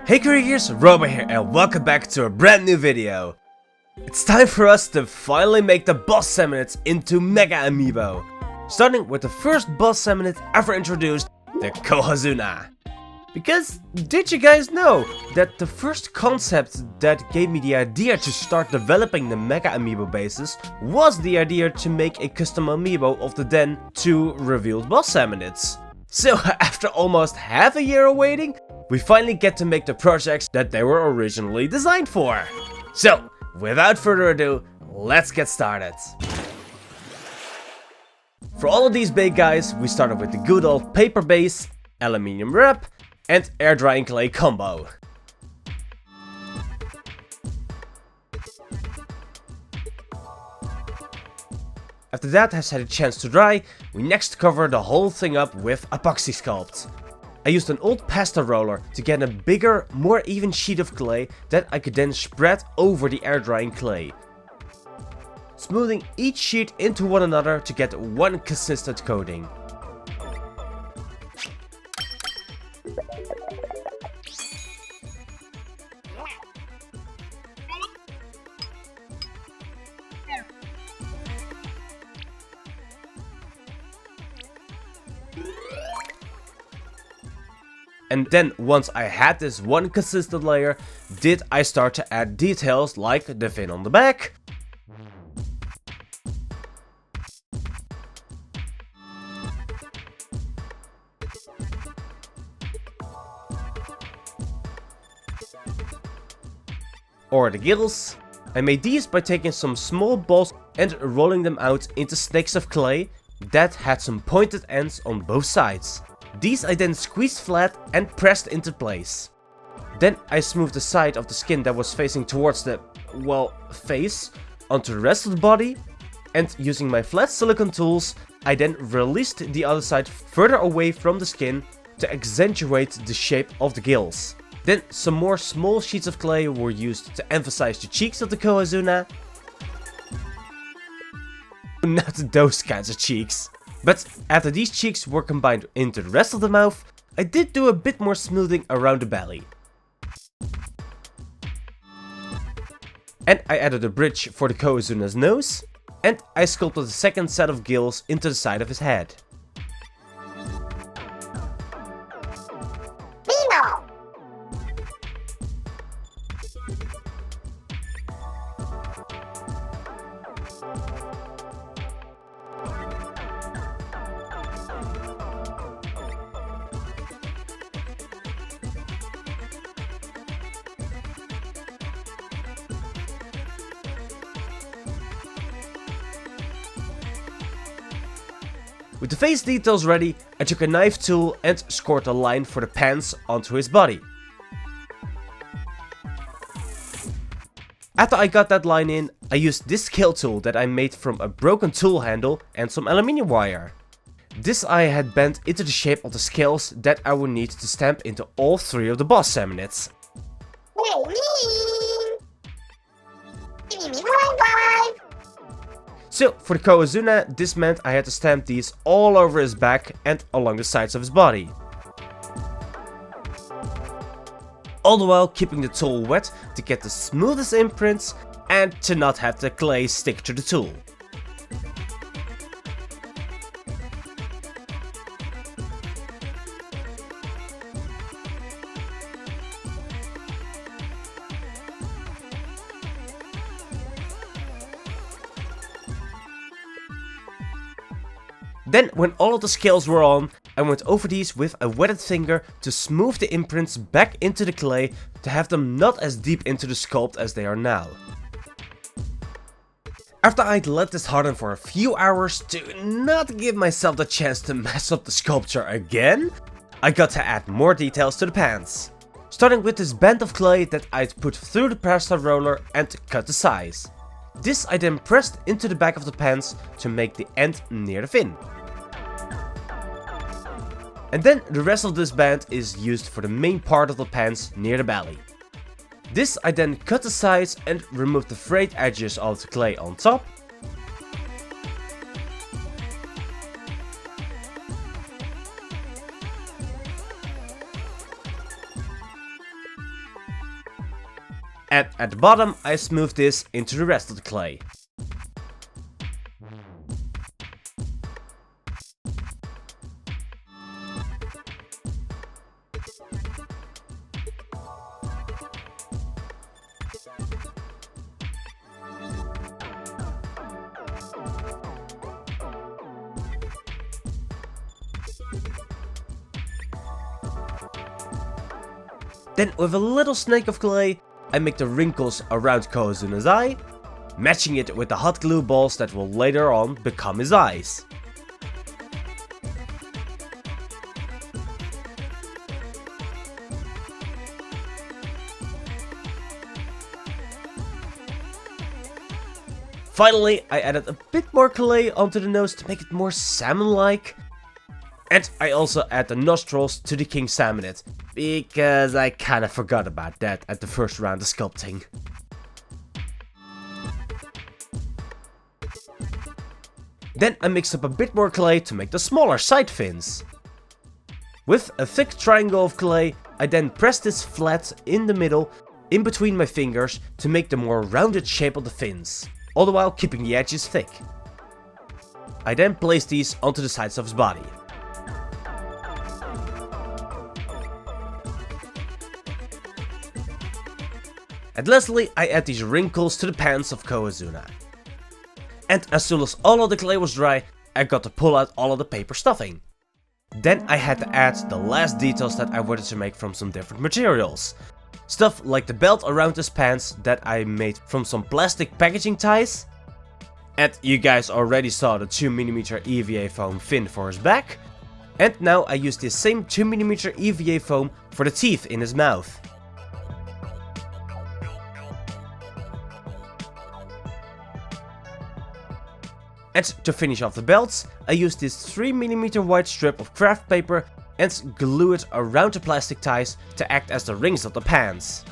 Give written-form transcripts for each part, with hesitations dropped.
Hey creators, Robo here and welcome back to a brand new video. It's time for us to finally make the boss Samonets into MEGAmiibo. Starting with the first boss Samonet ever introduced, the Cohozuna. Because did you guys know that the first concept that gave me the idea to start developing the MEGAmiibo bases was the idea to make a custom amiibo of the then 2 revealed boss Samonets. So after almost half a year of waiting, we finally get to make the projects that they were originally designed for. So, without further ado, let's get started. For all of these big guys, we started with the good old paper base, aluminium wrap, and air drying clay combo. After that has had a chance to dry, we next cover the whole thing up with epoxy sculpt. I used an old pasta roller to get a bigger, more even sheet of clay that I could then spread over the air drying clay, smoothing each sheet into one another to get one consistent coating. And then once I had this one consistent layer, did I start to add details like the fin on the back, or the gills. I made these by taking some small balls and rolling them out into snakes of clay that had some pointed ends on both sides. These I then squeezed flat and pressed into place. Then I smoothed the side of the skin that was facing towards the, well, face onto the rest of the body, and using my flat silicone tools, I then released the other side further away from the skin to accentuate the shape of the gills. Then some more small sheets of clay were used to emphasize the cheeks of the Cohozuna. Not those kinds of cheeks. But after these cheeks were combined into the rest of the mouth, I did do a bit more smoothing around the belly. And I added a bridge for the Cohozuna's nose, and I sculpted the second set of gills into the side of his head. With the face details ready, I took a knife tool and scored a line for the pants onto his body. After I got that line in, I used this scale tool that I made from a broken tool handle and some aluminium wire. This I had bent into the shape of the scales that I would need to stamp into all 3 of the boss Samonets. So, for the Cohozuna, this meant I had to stamp these all over his back and along the sides of his body. All the while keeping the tool wet to get the smoothest imprints and to not have the clay stick to the tool. Then, when all of the scales were on, I went over these with a wetted finger to smooth the imprints back into the clay to have them not as deep into the sculpt as they are now. After I'd let this harden for a few hours to not give myself the chance to mess up the sculpture again, I got to add more details to the pants. Starting with this band of clay that I'd put through the pasta roller and cut the size. This I then pressed into the back of the pants to make the end near the fin. And then the rest of this band is used for the main part of the pants near the belly. This I then cut the sides and removed the frayed edges of the clay on top. And at the bottom I smooth this into the rest of the clay. Then with a little snake of clay, I make the wrinkles around Cohozuna's eye, matching it with the hot glue balls that will later on become his eyes. Finally, I added a bit more clay onto the nose to make it more salmon-like. And I also add the nostrils to the king salmonid, because I kinda forgot about that at the first round of sculpting. Then I mixed up a bit more clay to make the smaller side fins. With a thick triangle of clay, I then press this flat in the middle, in between my fingers, to make the more rounded shape of the fins, all the while keeping the edges thick. I then place these onto the sides of his body. And lastly, I add these wrinkles to the pants of Cohozuna. And as soon as all of the clay was dry, I got to pull out all of the paper stuffing. Then I had to add the last details that I wanted to make from some different materials. Stuff like the belt around his pants that I made from some plastic packaging ties. And you guys already saw the 2mm EVA foam fin for his back. And now I use this same 2mm EVA foam for the teeth in his mouth. And to finish off the belts, I used this 3mm wide strip of craft paper and glue it around the plastic ties to act as the rings of the pants.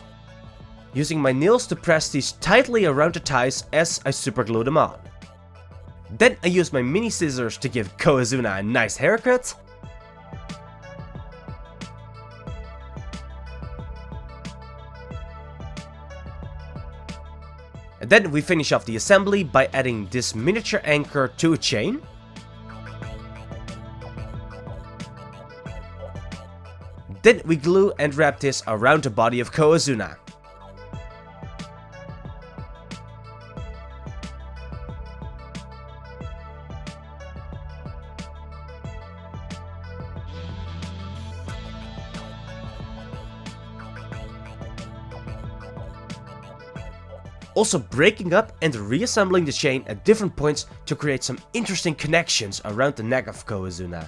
Using my nails to press these tightly around the ties as I superglue them on. Then I used my mini scissors to give Cohozuna a nice haircut. And then we finish off the assembly by adding this miniature anchor to a chain. Then we glue and wrap this around the body of Cohozuna. Also breaking up and reassembling the chain at different points to create some interesting connections around the neck of Cohozuna.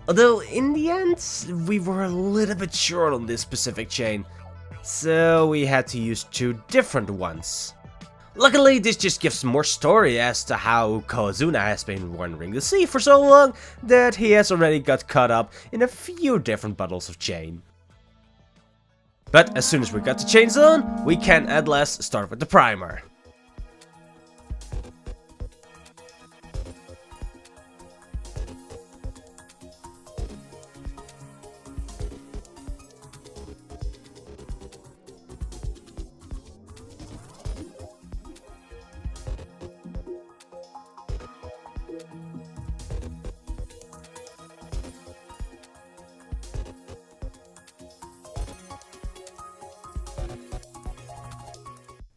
Although in the end, we were a little bit short on this specific chain, so we had to use two different ones. Luckily, this just gives more story as to how Cohozuna has been wandering the sea for so long that he has already got caught up in a few different bundles of chain. But as soon as we got the chains on, we can at last start with the primer.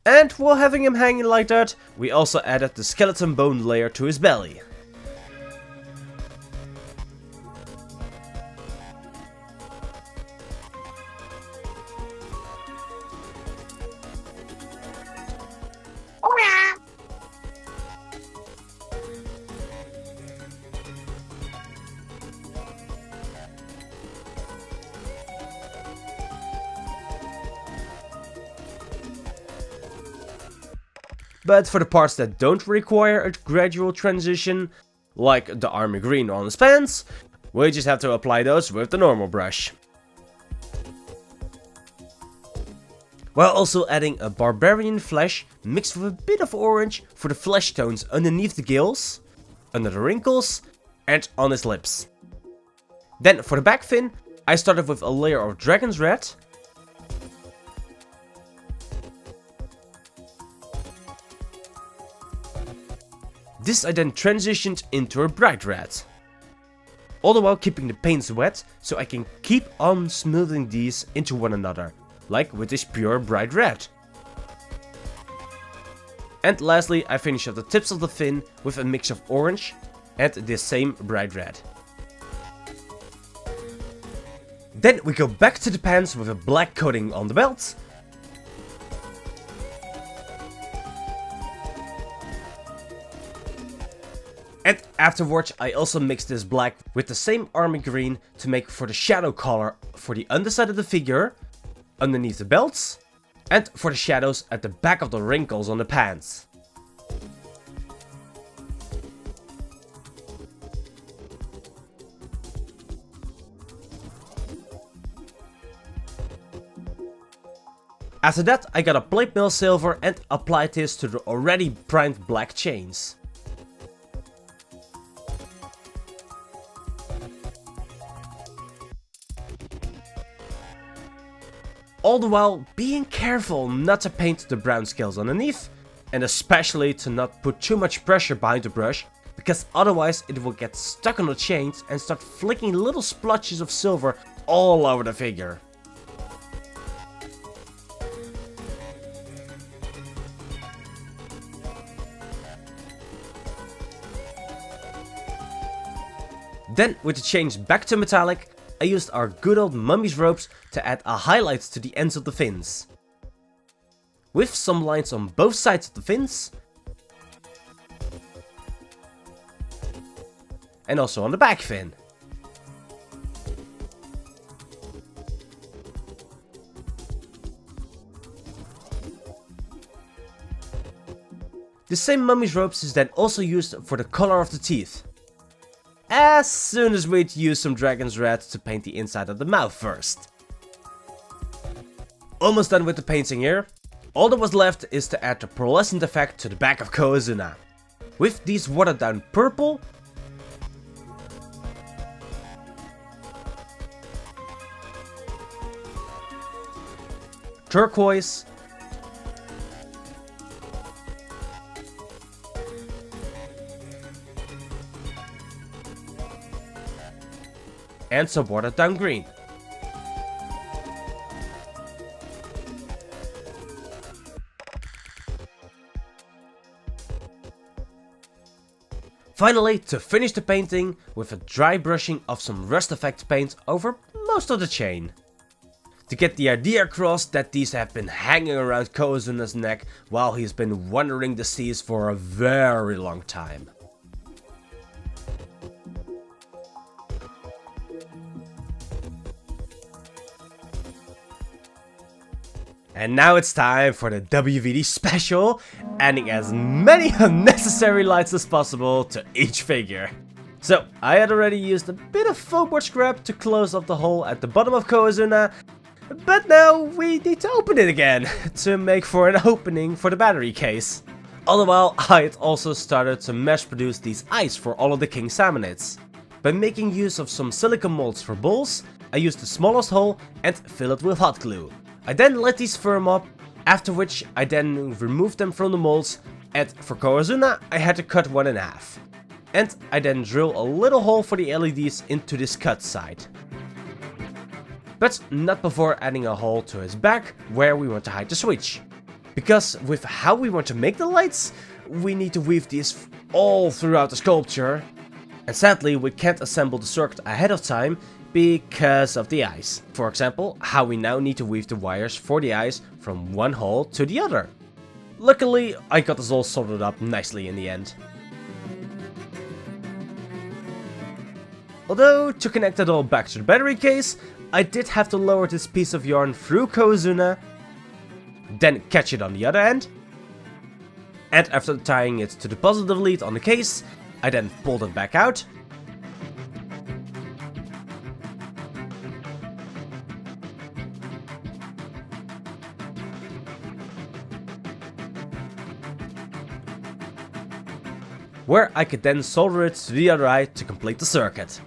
And while having him hanging like that, we also added the skeleton bone layer to his belly. But for the parts that don't require a gradual transition, like the army green on his pants, we just have to apply those with the normal brush. while also adding a barbarian flesh mixed with a bit of orange for the flesh tones underneath the gills, under the wrinkles, and on his lips. Then for the back fin, I started with a layer of dragon's red, this I then transitioned into a bright red. All the while keeping the paints wet, so I can keep on smoothing these into one another, like with this pure bright red. And lastly, I finish off the tips of the fin with a mix of orange and this same bright red. Then we go back to the pants with a black coating on the belt. And afterwards I also mixed this black with the same army green to make for the shadow color for the underside of the figure, underneath the belts, and for the shadows at the back of the wrinkles on the pants. After that I got a plate mail silver and applied this to the already primed black chains. All the while being careful not to paint the brown scales underneath, and especially to not put too much pressure behind the brush, because otherwise it will get stuck on the chains and start flicking little splotches of silver all over the figure. Then with the chains back to metallic, I used our good old mummy's ropes to add a highlight to the ends of the fins, with some lines on both sides of the fins, and also on the back fin. The same mummy's ropes is then also used for the color of the teeth, as soon as we'd use some dragon's red to paint the inside of the mouth first. Almost done with the painting here. All that was left is to add the pearlescent effect to the back of Cohozuna, with these watered down purple, turquoise, and some watered down green. Finally, to finish the painting with a dry brushing of some rust effect paint over most of the chain. To get the idea across that these have been hanging around Cohozuna's neck while he's been wandering the seas for a very long time. And now it's time for the WVD special, adding as many unnecessary lights as possible to each figure. So, I had already used a bit of foam board scrap to close off the hole at the bottom of Cohozuna, but now we need to open it again to make for an opening for the battery case. All the while, I had also started to mass produce these eyes for all of the King Salmonids. By making use of some silicone molds for balls, I used the smallest hole and fill it with hot glue. I then let these firm up, after which I then removed them from the molds, and for Cohozuna I had to cut one in half. And I then drill a little hole for the LEDs into this cut side. But not before adding a hole to his back where we want to hide the switch. Because with how we want to make the lights, we need to weave these all throughout the sculpture. And sadly we can't assemble the circuit ahead of time because of the eyes. For example, how we now need to weave the wires for the eyes from one hole to the other. Luckily, I got this all sorted up nicely in the end. Although, to connect it all back to the battery case, I did have to lower this piece of yarn through Cohozuna, then catch it on the other end, and after tying it to the positive lead on the case, I then pulled it back out, where I could then solder it to the other eye to complete the circuit.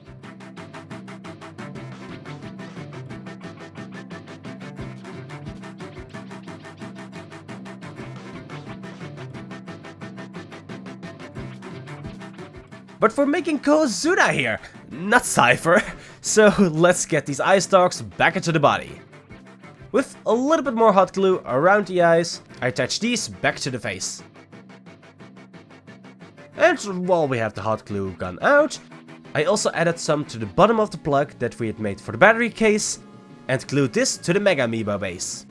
But we're making Cohozuna here, not Cypher, so let's get these eye stalks back into the body. With a little bit more hot glue around the eyes, I attach these back to the face. And while we have the hot glue gun out, I also added some to the bottom of the plug that we had made for the battery case, and glued this to the MEGAmiibo base.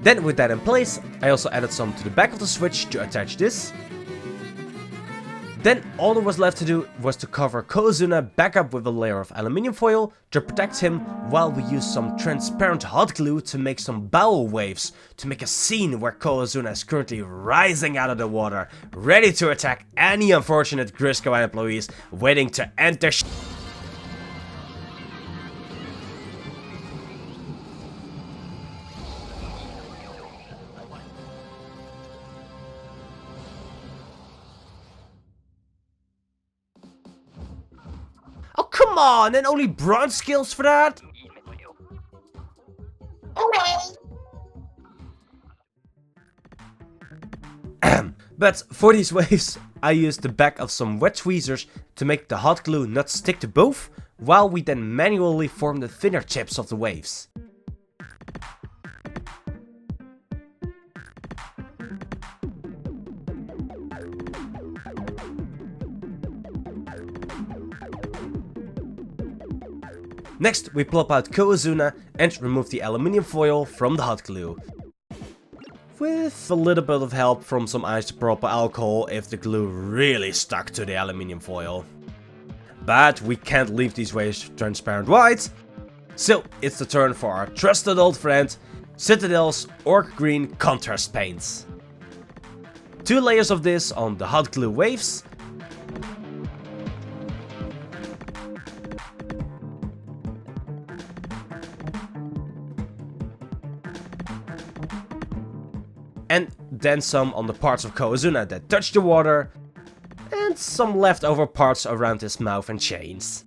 Then with that in place, I also added some to the back of the switch to attach this. Then all that was left to do was to cover Cohozuna back up with a layer of aluminium foil to protect him, while we use some transparent hot glue to make some bow waves to make a scene where Cohozuna is currently rising out of the water, ready to attack any unfortunate Grisco employees waiting to end their Oh, come on, and only bronze skills for that? But for these waves, I used the back of some wet tweezers to make the hot glue not stick to both, while we then manually form the thinner tips of the waves. Next, we plop out Cohozuna and remove the aluminium foil from the hot glue. With a little bit of help from some isopropyl alcohol if the glue really stuck to the aluminium foil. But we can't leave these waves transparent white, so it's the turn for our trusted old friend, Citadel's Orc Green contrast paints. 2 layers of this on the hot glue waves. And then some on the parts of Cohozuna that touch the water, and some leftover parts around his mouth and chains.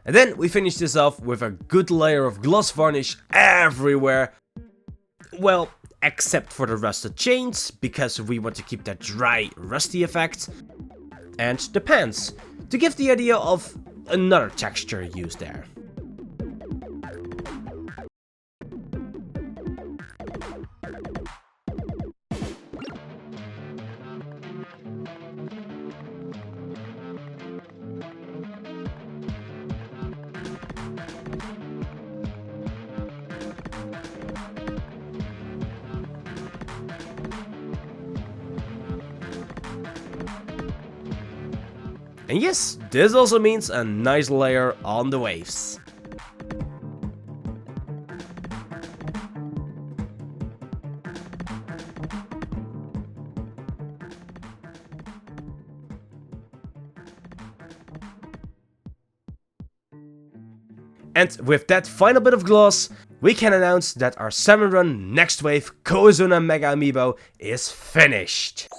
And then we finish this off with a good layer of gloss varnish everywhere. Well, except for the rusted chains, because we want to keep that dry, rusty effect. And the pants, to give the idea of another texture used there. And yes, this also means a nice layer on the waves. And with that final bit of gloss, we can announce that our 7-run next wave Cohozuna MEGAmiibo is finished.